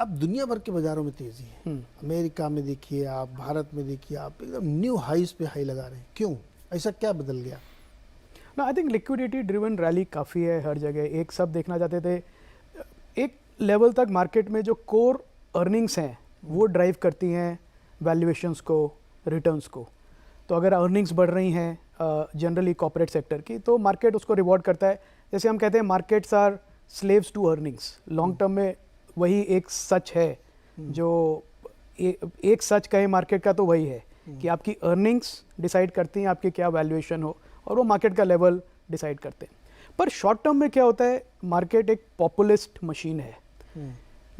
अब दुनिया भर के बाजारों में तेजी है, अमेरिका में देखिए आप, भारत में देखिए आप, एकदम न्यू हाईस पे हाई लगा रहे हैं। क्यों, ऐसा क्या बदल गया? ना I think liquidity driven rally काफ़ी है हर जगह। एक सब देखना चाहते थे, एक लेवल तक मार्केट में जो कोर अर्निंग्स हैं वो ड्राइव करती हैं वैल्यूएशंस को, रिटर्न्स को। तो अगर अर्निंग्स बढ़ रही हैं जनरली कॉर्पोरेट सेक्टर की, तो मार्केट उसको रिवॉर्ड करता है। जैसे हम कहते हैं markets are slaves to earnings, long term में वही एक सच है जो एक सच कहे मार्केट का तो वही है कि आपकी अर्निंग्स डिसाइड करती हैं आपकी क्या वैल्यूएशन हो, और वो मार्केट का लेवल डिसाइड करते हैं। पर शॉर्ट टर्म में क्या होता है, मार्केट एक पॉपुलिस्ट मशीन है।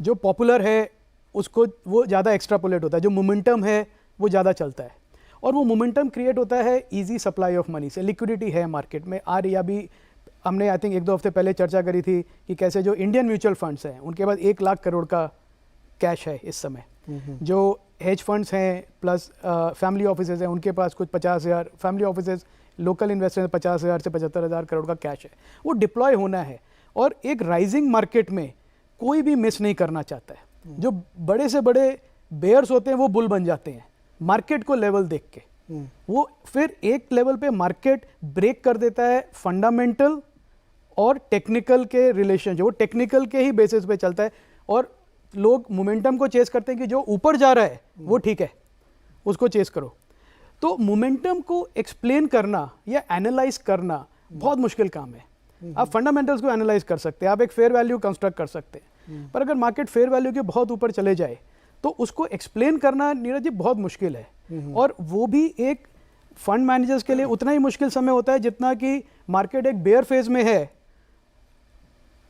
जो पॉपुलर है उसको वो ज़्यादा एक्स्ट्रापोलेट होता है, जो मोमेंटम है वो ज़्यादा चलता है, और वो मोमेंटम क्रिएट होता है इजी सप्लाई ऑफ मनी से। लिक्विडिटी है मार्केट में आ रही, अभी हमने आई थिंक 1-2 हफ्ते पहले चर्चा करी थी कि कैसे जो इंडियन म्यूचुअल फंड्स हैं उनके पास 1 लाख करोड़ का कैश है इस समय। जो हेज फंड्स हैं प्लस फैमिली ऑफिसेज हैं उनके पास कुछ 50,000, फैमिली ऑफिसेज लोकल इन्वेस्टर्स 50,000 से 75,000 करोड़ का कैश है, वो डिप्लॉय होना है। और एक राइजिंग मार्केट में कोई भी मिस नहीं करना चाहता है। जो बड़े से बड़े बेयर्स होते हैं वो बुल बन जाते हैं मार्केट को लेवल देख के। वो फिर एक लेवल पे मार्केट ब्रेक कर देता है फंडामेंटल और टेक्निकल के रिलेशन, जो टेक्निकल के ही बेसिस पे चलता है, और लोग मोमेंटम को चेस करते हैं कि जो ऊपर जा रहा है वो ठीक है, उसको चेस करो। तो मोमेंटम को एक्सप्लेन करना या एनालाइज करना बहुत मुश्किल काम है। आप फंडामेंटल्स को एनालाइज कर सकते हैं, आप एक फेयर वैल्यू कंस्ट्रक्ट कर सकते हैं, पर अगर मार्केट फेयर वैल्यू के बहुत ऊपर चले जाए तो उसको एक्सप्लेन करना नीरज जी बहुत मुश्किल है। और वो भी एक फंड मैनेजर्स के लिए उतना ही मुश्किल समय होता है जितना कि मार्केट एक बेयर फेज में है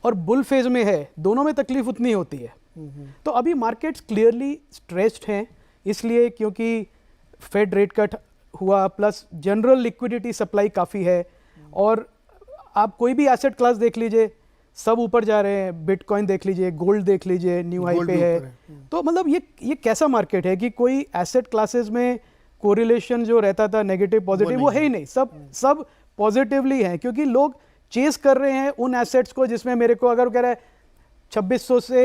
और बुल फेज में है, दोनों में तकलीफ उतनी होती है। तो अभी मार्केट्स क्लियरली स्ट्रेस्ड हैं, इसलिए क्योंकि फेड रेट कट हुआ, प्लस जनरल लिक्विडिटी सप्लाई काफ़ी है। और आप कोई भी एसेट क्लास देख लीजिए, सब ऊपर जा रहे हैं। बिटकॉइन देख लीजिए, गोल्ड देख लीजिए, न्यू हाई पे है। तो मतलब ये कैसा मार्केट है कि कोई एसेट क्लासेस में कोरिलेशन जो रहता था नेगेटिव पॉजिटिव वो है ही नहीं, सब पॉजिटिवली है, क्योंकि लोग चेस कर रहे हैं उन एसेट्स को जिसमें मेरे को अगर कह रहा है 2600 से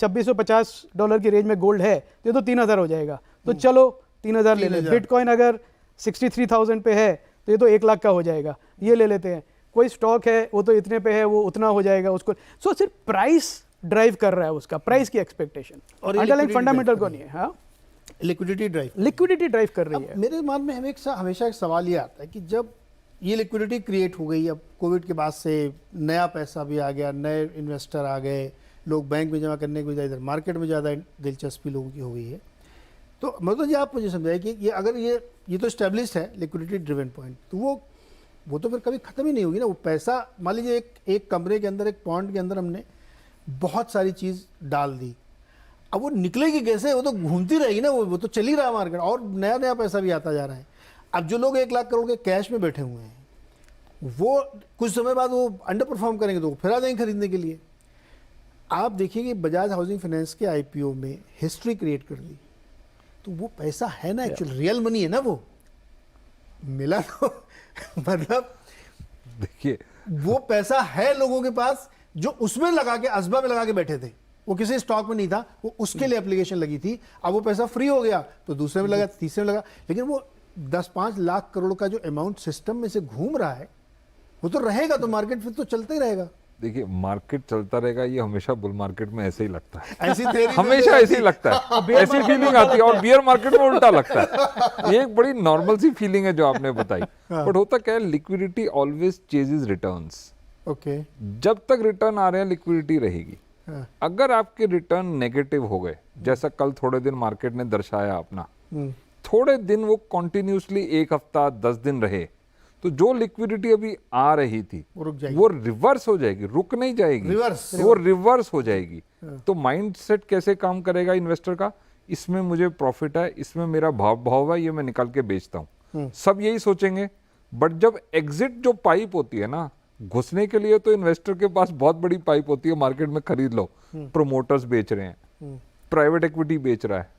2650 डॉलर की रेंज में गोल्ड है तो ये तो 3000 हो जाएगा, तो चलो 3000 ले लें। बिटकॉइन अगर 63,000 पे है तो ये तो 1 लाख का हो जाएगा, ये ले लेते हैं। कोई स्टॉक है वो तो इतने पे है, वो उतना हो जाएगा उसको। सो सिर्फ प्राइस ड्राइव कर रहा है, उसका प्राइस की एक्सपेक्टेशन, और अंडरलाइन फंडामेंटल को नहीं है। हाँ, लिक्विडिटी ड्राइव कर रही है। मेरे मन में हमेशा एक सवाल ये आता है कि जब ये लिक्विडिटी क्रिएट हो गई, अब कोविड के बाद से नया पैसा भी आ गया, नए इन्वेस्टर आ गए, लोग बैंक में जमा करने के बजाय इधर मार्केट में ज़्यादा दिलचस्पी लोगों की हो गई है। तो मतलब ये आप मुझे समझाइए कि ये अगर ये तो स्टैब्लिश्ड है लिक्विडिटी ड्रिवन पॉइंट, तो वो तो फिर कभी ख़त्म ही नहीं होगी ना। वो पैसा मान लीजिए एक कमरे के अंदर, एक पॉइंट के अंदर हमने बहुत सारी चीज़ डाल दी, अब वो निकलेगी कैसे? वो तो घूमती रहेगी ना, वो तो चल ही रहा है मार्केट, और नया नया पैसा भी आता जा रहा है। अब जो लोग 1 लाख करोड़ के कैश में बैठे हुए हैं, वो कुछ समय बाद वो अंडर परफॉर्म करेंगे तो फिर आ जाएंगे खरीदने के लिए। आप देखिए बजाज हाउसिंग फाइनेंस के आईपीओ में हिस्ट्री क्रिएट कर दी, तो वो पैसा है ना, एक्चुअल रियल मनी है ना, वो मिला तो मतलब देखिए वो पैसा है लोगों के पास जो उसमें लगा के, असबा में लगा के बैठे थे। वो किसी स्टॉक में नहीं था, वो उसके लिए एप्लीकेशन लगी थी। अब वो पैसा फ्री हो गया तो दूसरे में लगा, तीसरे में लगा, लेकिन वो 10-5 लाख करोड़ का जो अमाउंट सिस्टम में से घूम रहा है वो तो रहेगा, तो मार्केट फिर तो चलता ही रहेगा। देखिए मार्केट चलता रहेगा, ये हमेशा बुल मार्केट में ऐसे ही लगता है, ऐसी theory हमेशा ऐसे ही लगता है, ऐसी फीलिंग आती है। और बियर मार्केट में उल्टा लगता है। ये एक बड़ी नॉर्मल सी फीलिंग है जो आपने बताई। बट होता क्या है, liquidity always ceases returns. Okay, जब तक रिटर्न आ रहे हैं लिक्विडिटी रहेगी। अगर आपके रिटर्न नेगेटिव हो गए, जैसा कल थोड़े दिन मार्केट ने दर्शाया अपना, थोड़े दिन वो कॉन्टिन्यूसली 1 हफ्ता 10 दिन रहे, तो जो लिक्विडिटी अभी आ रही थी वो रिवर्स हो जाएगी, रुक नहीं जाएगी, वो रिवर्स हो जाएगी। तो माइंडसेट कैसे काम करेगा इन्वेस्टर का, इसमें मुझे प्रॉफिट है, इसमें मेरा भाव है, ये मैं निकाल के बेचता हूँ, सब यही सोचेंगे। बट जब एग्जिट जो पाइप होती है ना, घुसने के लिए तो इन्वेस्टर के पास बहुत बड़ी पाइप होती है, मार्केट में खरीद लो, प्रोमोटर्स बेच रहे हैं, प्राइवेट इक्विटी बेच रहा है,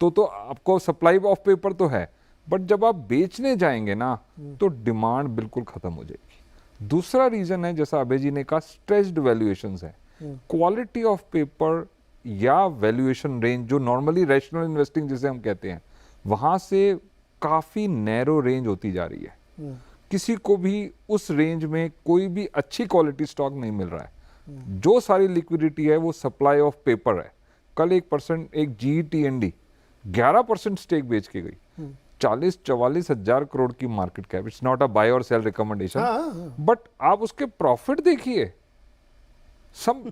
तो आपको सप्लाई ऑफ पेपर तो है। बट जब आप बेचने जाएंगे ना तो डिमांड बिल्कुल खत्म हो जाएगी। दूसरा रीजन है, जैसा अभय जी ने कहा, स्ट्रेस्ड वैल्यूएशंस है। क्वालिटी ऑफ पेपर या वैल्यूएशन रेंज जो नॉर्मली रैशनल इन्वेस्टिंग जिसे हम कहते हैं वहां से काफी नैरो रेंज होती जा रही है। किसी को भी उस रेंज में कोई भी अच्छी क्वालिटी स्टॉक नहीं मिल रहा है। जो सारी लिक्विडिटी है वो सप्लाई ऑफ पेपर है। कल 1% एक GTND 11% स्टेक बेच के गई। 40-44 हजार करोड़ की market cap. It's not a buy or sell recommendation, but आप उसके प्रॉफिट देखिए, सम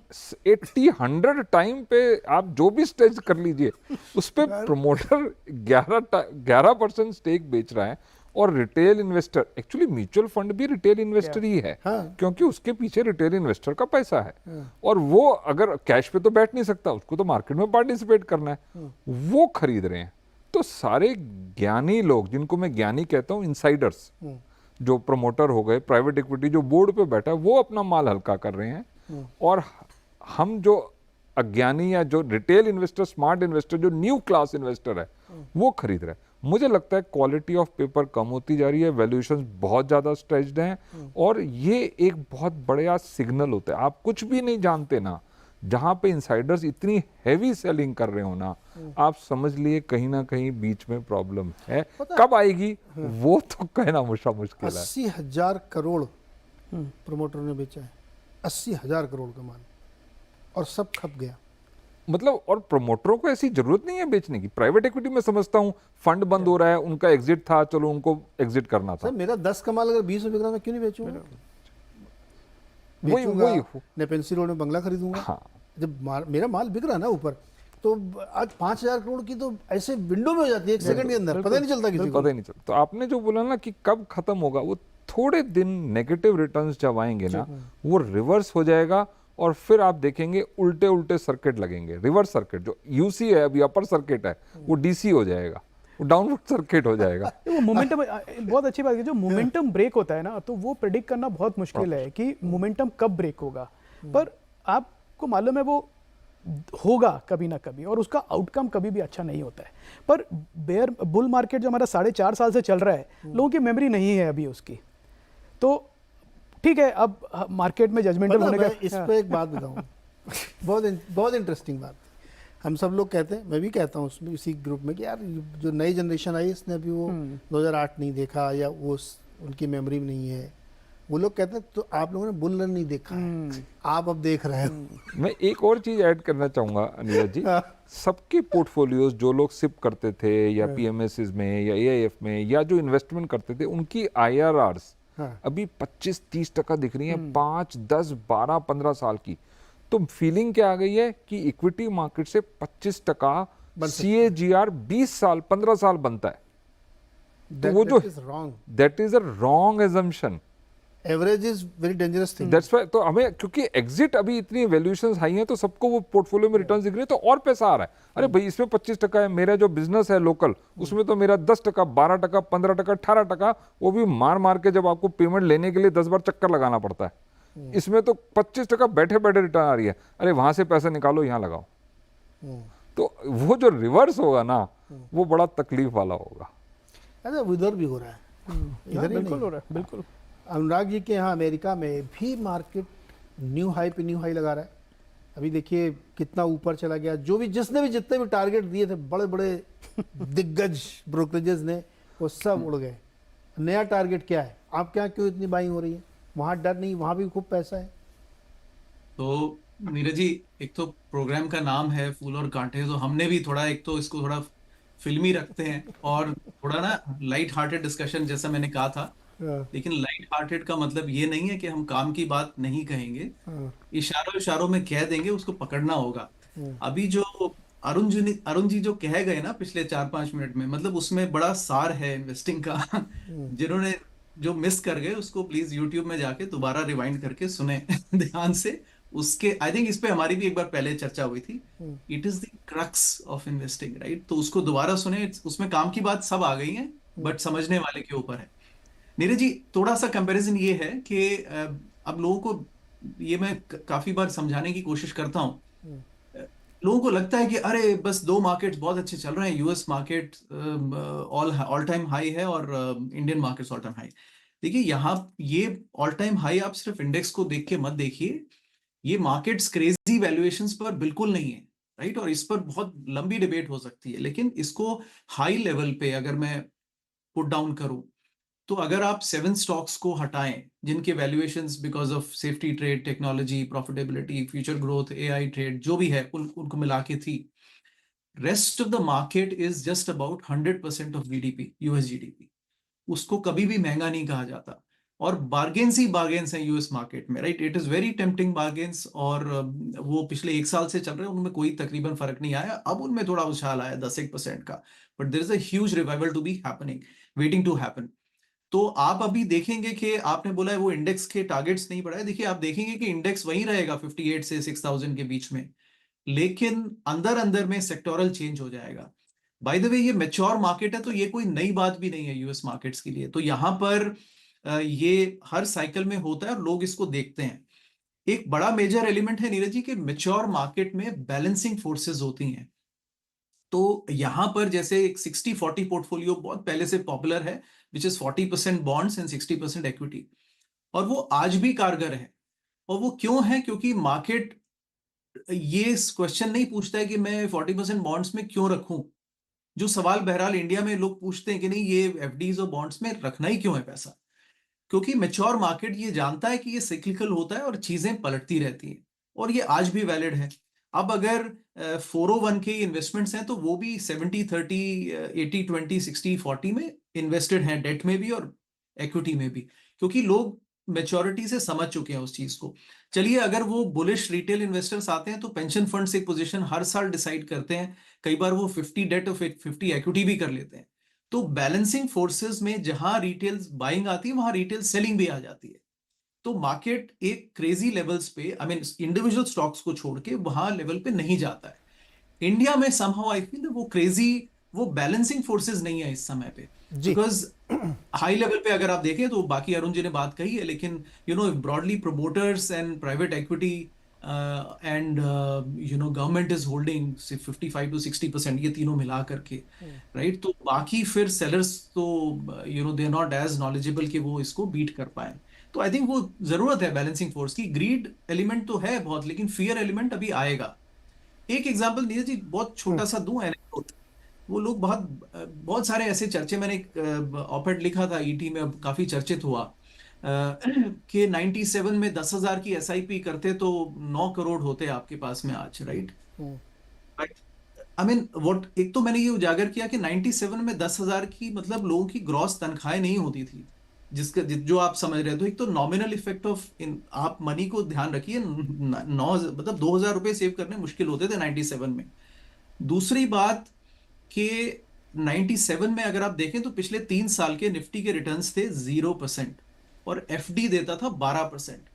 80-100 टाइम पे आप जो भी स्टेज कर लीजिए उस पे प्रमोटर 11% स्टेक बेच रहा है। और retail investor, actually mutual fund भी रिटेल इन्वेस्टर ही है, क्योंकि उसके पीछे रिटेल इन्वेस्टर का पैसा है। और वो अगर कैश पे तो बैठ नहीं सकता, उसको तो मार्केट में पार्टिसिपेट करना है, वो खरीद रहे हैं। तो सारे ज्ञानी लोग, जिनको मैं ज्ञानी कहता हूँ, इनसाइडर्स, जो प्रमोटर हो गए, प्राइवेट इक्विटी जो बोर्ड पे बैठा है, वो अपना माल हल्का कर रहे हैं। और हम जो अज्ञानी या जो रिटेल इन्वेस्टर, स्मार्ट इन्वेस्टर, जो न्यू क्लास इन्वेस्टर है, वो खरीद रहे हैं। मुझे लगता है क्वालिटी ऑफ पेपर कम होती जा रही है, वैल्यूएशंस बहुत ज्यादा स्ट्रेच्ड हैं, और ये एक बहुत बड़ा सिग्नल होता है। आप कुछ भी नहीं जानते ना, जहां पे इनसाइडर्स इतनी हैवी सेलिंग कर रहे हो ना, आप समझ लिए कहीं ना कहीं बीच में प्रॉब्लम है। कब आएगी वो तो कहना मुश्किल है। 80,000 करोड़ प्रमोटर ने बेचा है, 80,000 करोड़ का माल, और सब खप गया। मतलब, और प्रमोटरों को ऐसी जरूरत नहीं है बेचने की। प्राइवेट इक्विटी में समझता हूं, फंड बंद हो रहा है, उनका एग्जिट था, चलो उनको एग्जिट करना था। सर मेरा 10 का माल अगर 20 में बिक रहा, मैं क्यों नहीं बेचूंगा? वही नेपेंसी रोड में बंगला खरीदूंगा। हाँ। जब मेरा माल बिक रहा है ना ऊपर, तो आज 5,000 करोड़ की तो ऐसे विंडो में हो जाती है, एक सेकंड के अंदर, पता ही नहीं चलता किसी को। पता ही नहीं चलता। तो आपने जो बोला ना कि कब खत्म होगा, वो थोड़े दिन नेगेटिव रिटर्न्स जब आएंगे ना, वो रिवर्स हो जाएगा, और फिर आप देखेंगे उल्टे उल्टे सर्किट लगेंगे। रिवर्स सर्किट, जो यूसी है अभी अपर सर्किट है, वो डीसी हो जाएगा, वो डाउनवर्ड सर्किट हो जाएगा। वो मोमेंटम, बहुत अच्छी बात है, जो मोमेंटम ब्रेक होता है ना, तो वो प्रेडिक्ट करना बहुत मुश्किल है कि मोमेंटम कब ब्रेक होगा। पर आपको मालूम है वो होगा कभी ना कभी, और उसका आउटकम कभी भी अच्छा नहीं होता है। पर बेयर बुल मार्केट जो हमारा 4.5 साल से चल रहा है, लोगों की मेमोरी नहीं है अभी उसकी। तो ठीक है, अब मार्केट में जजमेंटल होने का। इस पे एक बात बताऊं, बहुत इंटरेस्टिंग बात। हम सब लोग कहते हैं, मैं भी कहता हूँ उसमें, इसी ग्रुप में, कि यार जो नई जनरेशन आई इसने अभी वो 2008 नहीं देखा, या वो उनकी मेमोरी में नहीं है। वो लोग कहते हैं तो आप लोगों ने बुल रन नहीं देखा है, आप अब देख रहे हो। मैं एक और चीज ऐड करना चाहूंगा नीरज जी। सबके पोर्टफोलियोज, जो लोग सिप करते थे या पीएमएस में या एआईएफ में, या जो इन्वेस्टमेंट करते थे, उनकी IRRs अभी 25-30% दिख रही है, 5, 10, 12, 15 साल की। तो फीलिंग क्या आ गई है कि इक्विटी मार्केट से 25% CAGR 20 साल 15 साल बनता है। तो वो जो that is a wrong assumption. Average is very dangerous thing. That's why, तो हमें, क्योंकि एग्जिट अभी इतनी वैल्यूएशंस हाई हैं, तो सबको वो पोर्टफोलियो में रिटर्न्स दिख रही है, तो और पैसा आ रहा है। अरे भाई, इसमें 25% है, मेरा जो बिजनेस है लोकल, उसमें तो मेरा 10%, 12%, 15%, 18%, वो भी मार मार के जब आपको पेमेंट लेने के लिए 10 बार चक्कर लगाना पड़ता है। इसमें तो 25% बैठे बैठे रिटर्न आ रही है। अरे वहां से पैसा निकालो, यहाँ लगाओ। तो वो जो रिवर्स होगा ना, वो बड़ा तकलीफ वाला होगा। अरे उधर भी हो रहा है, इधर बिल्कुल हो रहा है, बिल्कुल। अनुराग जी के यहाँ अमेरिका में भी मार्केट न्यू हाई पे न्यू हाई लगा रहा है। अभी देखिए कितना ऊपर चला गया। जो भी, जितने भी टारगेट दिए थे बड़े बड़े दिग्गज ब्रोकरेजेस ने, वो सब उड़ गए। नया टारगेट क्या है? आपके यहाँ क्यों इतनी बाइंग हो रही है? वहाँ डर नहीं, वहाँ भी खूब पैसा है। तो नीरज जी, एक तो प्रोग्राम का नाम है फूल और कांटे, तो हमने भी थोड़ा, एक तो इसको थोड़ा फिल्मी रखते हैं, और थोड़ा ना लाइट हार्टेड डिस्कशन, जैसा मैंने कहा था। लेकिन लाइट हार्टेड का मतलब ये नहीं है कि हम काम की बात नहीं कहेंगे, इशारों इशारों में कह देंगे, उसको पकड़ना होगा। अभी जो अरुण जी जो कह गए ना पिछले 4-5 मिनट में, मतलब उसमें बड़ा सार है इन्वेस्टिंग का। जिन्होंने जो मिस कर गए, उसको प्लीज यूट्यूब में जाके दोबारा रिवाइंड करके सुने ध्यान से। उसके आई थिंक इस पे हमारी भी एक बार पहले चर्चा हुई थी। It is the crux of investing, right? तो उसको दोबारा सुने, उसमें काम की बात सब आ गई है, बट समझने वाले के ऊपर है। नीरज जी, थोड़ा सा कंपैरिजन ये है कि अब लोगों को, ये मैं काफी बार समझाने की कोशिश करता हूँ, लोगों को लगता है कि अरे बस 2 मार्केट्स बहुत अच्छे चल रहे हैं, US market all time high है और Indian markets all time high. देखिए, यहाँ ये ऑल टाइम हाई आप सिर्फ इंडेक्स को देख के मत देखिए, ये मार्केट्स क्रेजी वैल्यूएशंस पर बिल्कुल नहीं है, राइट, और इस पर बहुत लंबी डिबेट हो सकती है, लेकिन इसको हाई लेवल पे अगर मैं पुट डाउन करूं, तो अगर आप 7 स्टॉक्स को हटाएं जिनके valuations because of safety trade, technology, profitability, future growth, AI trade जो भी है उनको मिला के थी, rest of the market is just about 100% of GDP, US GDP. उसको कभी भी महंगा नहीं कहा जाता, और बार्गेन्स ही बार्गेन्स हैं यूएस मार्केट में, right. It is very tempting bargains, और वो पिछले 1 साल से चल रहे हैं, उनमें कोई तकरीबन फर्क नहीं आया। अब उनमें थोड़ा उछाल आया 10-1% का, but there is a huge revival to be happening, waiting to happen. तो आप अभी देखेंगे कि आपने बोला है वो इंडेक्स के टारगेट्स नहीं बढ़ाए, देखिए आप देखेंगे कि इंडेक्स वही रहेगा 58 से 6000 के बीच में, लेकिन अंदर अंदर में सेक्टोरल चेंज हो जाएगा। बाय द वे ये मैच्योर मार्केट है, तो ये कोई नई बात भी नहीं है यूएस मार्केट्स के लिए। तो यहाँ पर ये हर साइकिल में होता है और लोग इसको देखते हैं। एक बड़ा मेजर एलिमेंट है नीरज जी कि मैच्योर मार्केट में बैलेंसिंग फोर्सेस होती हैं। तो यहां पर जैसे एक 60-40 पोर्टफोलियो बहुत पहले से पॉपुलर है, which is 40% bonds and 60% equity, और वो आज भी कारगर है। और वो क्यों है? क्योंकि मार्केट ये क्वेश्चन नहीं पूछता है कि मैं 40% बॉन्ड्स में क्यों रखूं। जो सवाल बहरहाल इंडिया में लोग पूछते हैं कि नहीं ये एफडीज और बॉन्ड्स में रखना ही क्यों है पैसा, क्योंकि मैच्योर मार्केट ये जानता है कि ये साइक्लिकल होता है और चीजें पलटती रहती हैं, और ये आज भी वैलिड है। अब अगर 401 के इन्वेस्टमेंट्स हैं तो वो भी 70-30, 80-20, 60-40 में इन्वेस्टेड हैं, डेट में भी और इक्विटी में भी, क्योंकि लोग मैच्योरिटी से समझ चुके हैं उस चीज को। चलिए, अगर वो बुलिश रिटेल इन्वेस्टर्स आते हैं तो पेंशन फंड्स एक पोजीशन हर साल डिसाइड करते हैं, कई बार वो 50 डेट और 50 इक्विटी भी कर लेते हैं। तो बैलेंसिंग फोर्सेस में जहां रिटेल बाइंग आती है वहां रिटेल सेलिंग भी आ जाती है। तो मार्केट एक क्रेजी लेवल्स पे, आई मीन इंडिविजुअल स्टॉक्स को छोड़ के वहां लेवल पे नहीं जाता है। इंडिया में समहाउ आई फील वो क्रेजी, वो बैलेंसिंग फोर्सेस नहीं है इस समय पे, बिकॉज हाई लेवल पे अगर आप देखें तो बाकी अरुण जी ने बात कही है, लेकिन broadly promoters and private equity and government is holding 55-60%, ये तीनों मिला करके, राइट। तो बाकी फिर सेलर्स तो they are not as knowledgeable कि वो इसको बीट कर पाए। तो आई थिंक वो जरूरत है बैलेंसिंग फोर्स की। ग्रीड एलिमेंट तो है बहुत, लेकिन फियर एलिमेंट अभी आएगा। एक एग्जांपल नीरज जी बहुत छोटा सा दूं, एनेक्डोट। वो लोग बहुत सारे ऐसे चर्चे, मैंने एक ऑपेड लिखा था ईटी में, काफी चर्चित हुआ कि 97 में 10,000 की एसआईपी करते तो 9 करोड़ होते आपके पास में आज, राइट। आई मीन व्हाट, एक तो मैंने ये उजागर किया कि 97 में 10,000 की मतलब लोगों की ग्रॉस तनख्वाहें नहीं होती थी, जिसका जो आप समझ रहे थे। एक तो नॉमिनल इफेक्ट ऑफ इन, आप मनी को ध्यान रखिए, 9 मतलब 2,000 रुपए सेव करने मुश्किल होते थे 97 में। दूसरी बात कि 97 में अगर आप देखें तो पिछले 3 साल के निफ्टी के रिटर्न्स थे 0% और एफडी देता था 12%।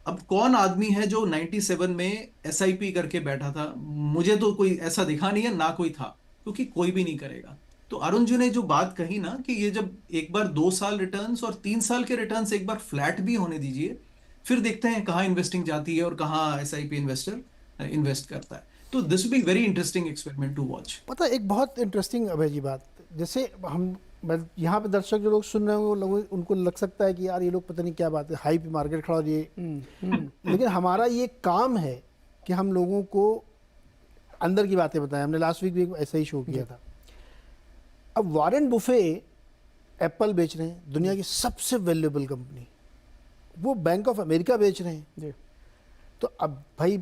अब कौन आदमी है जो 97 में एसआईपी करके बैठा था? मुझे तो कोई ऐसा दिखा नहीं है, ना कोई था, क्योंकि कोई भी नहीं करेगा। तो अरुण जी ने जो बात कही ना कि ये जब एक बार 2 साल रिटर्न्स और 3 साल के रिटर्न्स एक बार फ्लैट भी होने दीजिए, फिर देखते हैं कहाँ इन्वेस्टिंग जाती है और कहाँ एसआईपी इन्वेस्टर इन्वेस्ट करता है। तो this will be very interesting experiment to watch. पता है, एक बहुत इंटरेस्टिंग अभय जी बात, जैसे यहाँ पे दर्शक जो लोग सुन रहे हैं वो लोगों उनको लग सकता है कि यार ये लोग पता नहीं क्या बात है, हाई पे मार्केट खड़ा और ये लेकिन हमारा ये काम है कि हम लोगों को अंदर की बातें बताएं। हमने लास्ट वीक भी ऐसा ही शो किया था। अब वॉरेन बुफे एप्पल बेच रहे हैं, दुनिया की सबसे वैल्यूएबल कंपनी, वो बैंक ऑफ अमेरिका बेच रहे हैं जी। तो अब भाई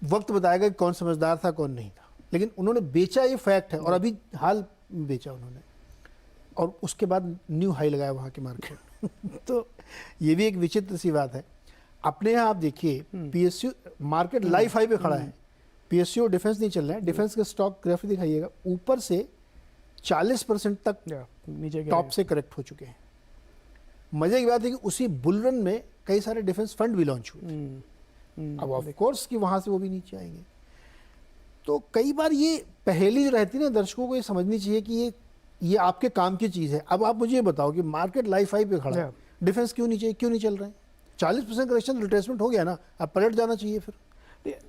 वक्त बताएगा कि कौन समझदार था कौन नहीं था, लेकिन उन्होंने बेचा, ये फैक्ट है, और अभी हाल में बेचा उन्होंने, और उसके बाद न्यू हाई लगाया वहाँ की मार्केट तो ये भी एक विचित्र सी बात है। अपने यहाँ आप देखिए पीएसयू मार्केट लाइफ हाई पे खड़ा है, पीएसयू डिफेंस नहीं चल रहा है। डिफेंस के स्टॉक ग्राफ दिखाइएगा, ऊपर से 40% तक नीचे टॉप से करेक्ट हो चुके हैं। मजे की बात है कि उसी बुल रन में कई सारे डिफेंस फंड भी लॉन्च हुए। अब ऑफ कोर्स कि वहां से वो भी नीचे आएंगे। तो कई बार ये पहेली जो रहती है ना, दर्शकों को ये समझनी चाहिए कि ये आपके काम की चीज़ है। अब आप मुझे ये बताओ कि मार्केट लाइफ हाई पे खड़ा है, डिफेंस क्यों नीचे, क्यों नहीं चल रहे हैं? 40% करेक्शन, रिट्रेसमेंट हो गया ना, अब पलट जाना चाहिए फिर।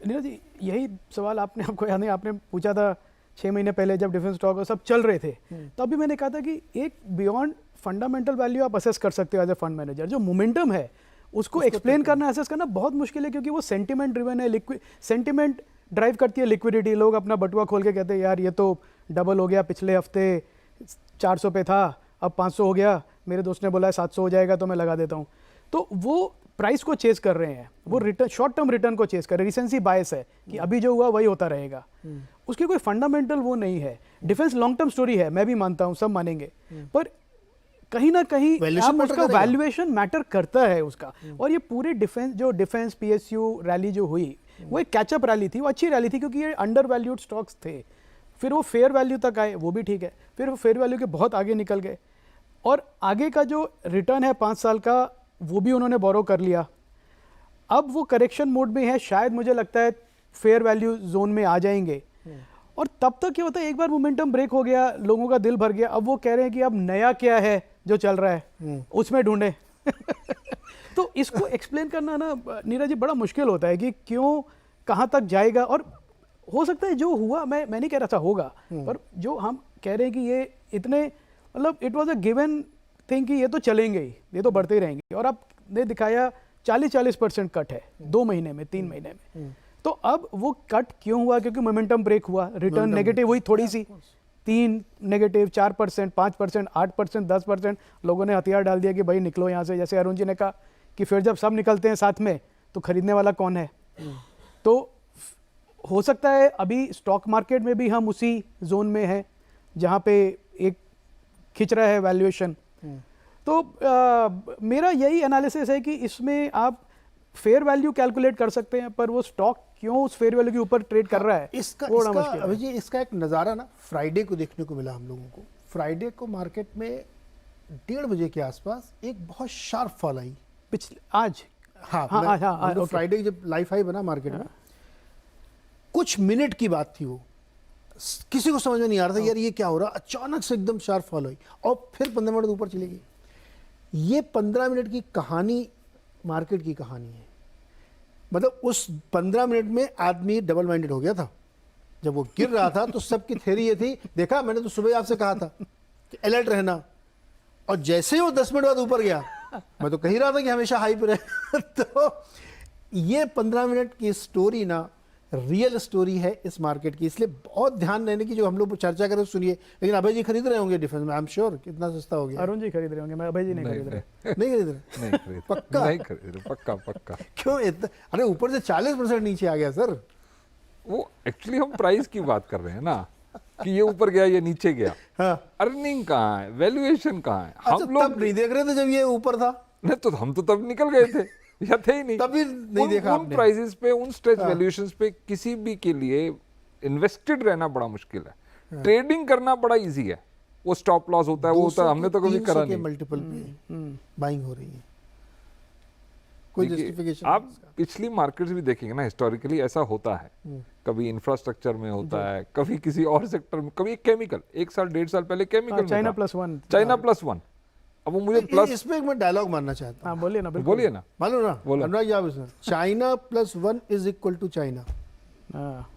नीरज जी, यही सवाल आपको याद नहीं, आपने पूछा था 6 महीने पहले जब डिफेंस स्टॉक और सब चल रहे थे, तब भी मैंने कहा था कि एक बियॉन्ड फंडामेंटल वैल्यू आप असेस कर सकते हो एज ए फंड मैनेजर। जो मोमेंटम है उसको एक्सप्लेन करना, असेस करना बहुत मुश्किल है, क्योंकि वो सेंटिमेंट ड्रिवन है, लिक्विड सेंटिमेंट ड्राइव करती है लिक्विडिटी। लोग अपना बटुआ खोल के कहते हैं यार ये तो डबल हो गया, पिछले हफ्ते 400 पे था अब 500 हो गया, मेरे दोस्त ने बोला है 700 हो जाएगा तो मैं लगा देता हूँ। तो वो प्राइस को चेस कर रहे हैं, वो रिटर्न, शॉर्ट टर्म रिटर्न को चेस कर रहे हैं। रिसेंसी बायस है कि अभी जो हुआ वही होता रहेगा, उसकी कोई फंडामेंटल वो नहीं है। डिफेंस लॉन्ग टर्म स्टोरी है, मैं भी मानता हूँ, सब मानेंगे, पर कहीं ना कहीं Valuation matter उसका करेगा। वैल्यूएशन मैटर करता है उसका। और ये पूरे डिफेंस PSU रैली जो हुई वो एक कैचअप रैली थी, वो अच्छी रैली थी क्योंकि ये अंडर वैल्यूड स्टॉक्स थे। फिर वो फेयर वैल्यू तक आए, वो भी ठीक है, फिर वो फेयर वैल्यू के बहुत आगे निकल गए, और आगे का जो रिटर्न है 5 साल का वो भी उन्होंने बोरो कर लिया। अब वो करेक्शन मोड में है, शायद मुझे लगता है फेयर वैल्यू जोन में आ जाएंगे। और तब तक क्या होता है, एक बार मोमेंटम ब्रेक हो गया, लोगों का दिल भर गया, अब वो कह रहे हैं कि अब नया क्या है जो चल रहा है उसमें ढूंढे। तो इसको एक्सप्लेन करना ना नीरज जी बड़ा मुश्किल होता है कि क्यों, कहाँ तक जाएगा। और हो सकता है जो हुआ, मैं नहीं कह रहा था होगा, पर जो हम कह रहे हैं कि ये इतने, मतलब it was a given thing कि ये तो चलेंगे ही, ये तो बढ़ते ही रहेंगे, और आपने दिखाया 40% कट है 2 महीने में, 3 महीने में। तो अब वो कट क्यों हुआ? क्योंकि मोमेंटम ब्रेक हुआ, रिटर्न नेगेटिव हुई थोड़ी सी, 3 नेगेटिव, 4%, 5%, 8%, 10%, लोगों ने हथियार डाल दिया कि भाई निकलो यहाँ से। जैसे अरुण जी ने कहा कि फिर जब सब निकलते हैं साथ में तो खरीदने वाला कौन है? तो हो सकता है अभी स्टॉक मार्केट में भी हम उसी जोन में हैं जहाँ पे एक खिंच रहा है वैल्यूएशन। तो मेरा यही एनालिसिस है कि इसमें आप फेयर वैल्यू कैलकुलेट कर सकते हैं, पर वो स्टॉक क्यों उस फेयर वैल्यू के ऊपर ट्रेड कर रहा है थोड़ा मुश्किल है। अभी इसका एक नज़ारा ना फ्राइडे को देखने को मिला हम लोगों को। फ्राइडे को मार्केट में 1:30 बजे के आसपास एक बहुत शार्प फॉल आई। पिछले आज हाँ, फ्राइडे जब लाइफ हाई बना मार्केट में, कुछ मिनट की बात थी वो, किसी को समझ में नहीं आ रहा था यार ये क्या हो रहा, अचानक से एकदम शार्प फॉल हुई और फिर 15 मिनट ऊपर चली गई। ये 15 मिनट की कहानी मार्केट की कहानी है। मतलब उस 15 मिनट में आदमी डबल माइंडेड हो गया था। जब वो गिर रहा था तो सबकी थ्योरी ये थी, देखा मैंने तो सुबह आपसे कहा था कि अलर्ट रहना, और जैसे ही वो 10 मिनट बाद ऊपर गया, मैं तो कह रहा था कि हमेशा हाई पे रहे। तो ये 15 मिनट की स्टोरी ना रियल स्टोरी है इस मार्केट की, इसलिए बहुत ध्यान देने की जो हम लोग चर्चा करें सुनिए। लेकिन अभय जी खरीद रहे होंगे डिफेंस में, आई एम श्योर, कितना सस्ता हो गया। अरुण जी खरीद रहे होंगे, मैं अभय जी नहीं खरीद रहे। नहीं खरीद रहे? नहीं खरीद, पक्का? नहीं खरीद रहे, पक्का। क्यों इतना? अरे ऊपर से 40% नीचे आ गया सर। वो एक्चुअली हम प्राइस की बात कर रहे हैं ना, कि ये ऊपर गया, ये नीचे गया। हाँ। अर्निंग कहाँ है, वैल्यूएशन कहाँ है? अच्छा, हम लोग तब नहीं देख रहे थे जब ये ऊपर था? नहीं तो हम तो तब निकल गए थे या थे ही नहीं, तभी नहीं देखा उन आपने। प्राइसेस पे, उन स्ट्रेच वैल्यूएशंस पे किसी भी के लिए इन्वेस्टेड रहना बड़ा मुश्किल है। ट्रेडिंग करना बड़ा इजी है, वो स्टॉप लॉस होता है, वो होता है, हमने तो कभी करा नहीं। मल्टीपल पे बाइंग हो रही है, कोई देखिए, जस्टिफिकेशन आप पिछली मार्केट्स भी देखेंगे ना, हिस्टोरिकली ऐसा होता है। कभी इंफ्रास्ट्रक्चर में होता है, कभी किसी और सेक्टर में, कभी केमिकल, 1 साल 1.5 साल पहले केमिकल, चाइना +1, चाइना +1। अब वो मुझे प्लस, इसमें एक मैं डायलॉग मानना चाहता हूँ। हाँ बोलिए ना, बिल्कुल बोलिए ना। मालूम ना बोलो। अनुराग जी, आप इसमें China +1 is equal to China. हाँ।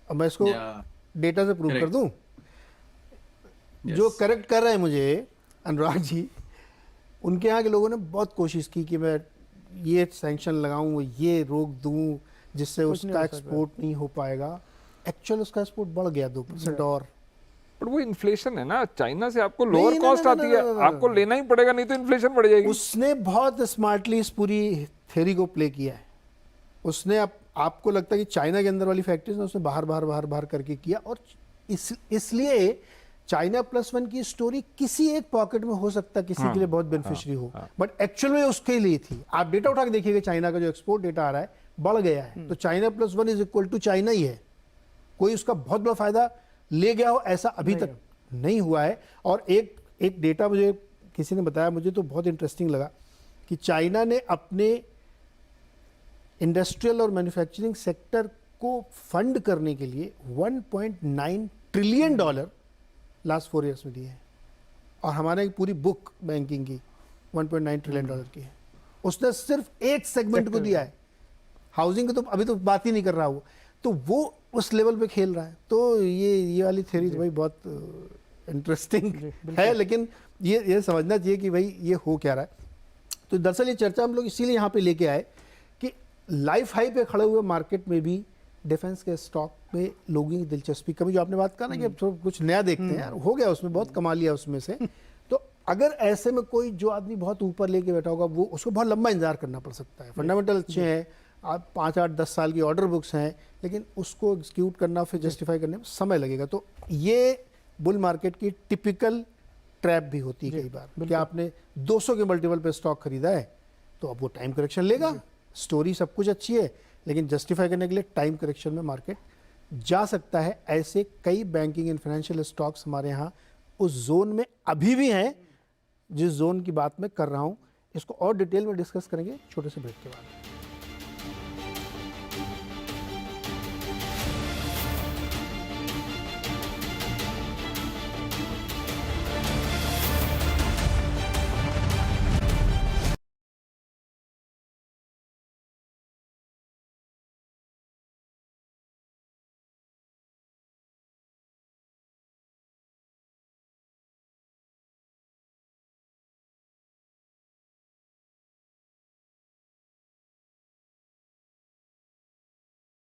अब मैं इसको Yeah. डेटा से प्रूव कर Correct. दूं। जो करेक्ट कर रहे हैं मुझे अनुराग जी, उनके यहाँ के लोगों ने बहुत कोशिश की कि मैं ये सैंक्शन लगाऊं, ये रोक दूं, जिससे कुछ नहीं उसका हो सकता। एक्सपोर्ट नहीं हो पाएगा। एक्चुअल उसका एक्सपोर्ट बढ़ गया 2% और। पर वो इन्फ्लेशन है ना, चाइना से आपको नहीं, लोअर नहीं, कॉस्ट नहीं, आती नहीं, है, नहीं, नहीं, आपको लेना ही पड़ेगा, नहीं तो इन्फ्लेशन बढ़ जाएगी। उसने बहुत स्मार्टली इस पूरी थ्योरी को प्ले किया है। उसने आपको लगता है कि चाइना के अंदर वाली फैक्ट्रीज ने उसने बाहर करके किया, और इसलिए चाइना +1 की स्टोरी किसी एक पॉकेट में हो सकता है किसी के लिए बहुत बेनिफिशियरी हो, बट एक्चुअल में उसके लिए थी। आप डेटा उठा के देखिएगा, चाइना का जो एक्सपोर्ट डेटा आ रहा है बढ़ गया है, तो China +1 is equal to China ही है। कोई उसका बहुत बड़ा फायदा ले गया हो ऐसा अभी तक नहीं हुआ है। और एक डेटा मुझे किसी ने बताया, मुझे तो बहुत इंटरेस्टिंग लगा कि चाइना ने अपने इंडस्ट्रियल और मैन्युफैक्चरिंग सेक्टर को फंड करने के लिए $1.9 ट्रिलियन लास्ट 4 ईयर्स में दिए हैं, और हमारे पूरी बुक बैंकिंग की $1.9 ट्रिलियन की है। उसने सिर्फ एक सेगमेंट को दिया है, हाउसिंग की तो अभी तो बात ही नहीं कर रहा वो, तो वो उस लेवल पे खेल रहा है। तो ये वाली थ्योरी तो भाई बहुत इंटरेस्टिंग है, लेकिन ये समझना चाहिए कि भाई ये हो क्या रहा है। तो दरअसल ये चर्चा हम लोग इसीलिए यहाँ पे लेके आए कि लाइफ हाई पे खड़े हुए मार्केट में भी डिफेंस के स्टॉक में लोगों की दिलचस्पी कमी, जो आपने बात कहा ना कि अब थोड़ा कुछ नया देखते हैं यार, हो गया उसमें, बहुत कमा लिया उसमें से। तो अगर ऐसे में कोई जो आदमी बहुत ऊपर लेके बैठा होगा, वो उसको बहुत लंबा इंतजार करना पड़ सकता है। फंडामेंटल अच्छे हैं, आप 5, 8, 10 साल की ऑर्डर बुक्स हैं, लेकिन उसको एग्जीक्यूट करना फिर जस्टिफाई करने में समय लगेगा। तो ये बुल मार्केट की टिपिकल ट्रैप भी होती है कई बार कि आपने 200 के मल्टीपल पे स्टॉक खरीदा है, तो अब वो टाइम करेक्शन लेगा। स्टोरी सब कुछ अच्छी है, लेकिन जस्टिफाई करने के लिए टाइम करेक्शन में मार्केट जा सकता है। ऐसे कई बैंकिंग एंड फाइनेंशियल स्टॉक्स हमारे यहाँ उस जोन में अभी भी हैं जिस जोन की बात मैं कर रहा हूँ। इसको और डिटेल में डिस्कस करेंगे छोटे से ब्रेक के बाद।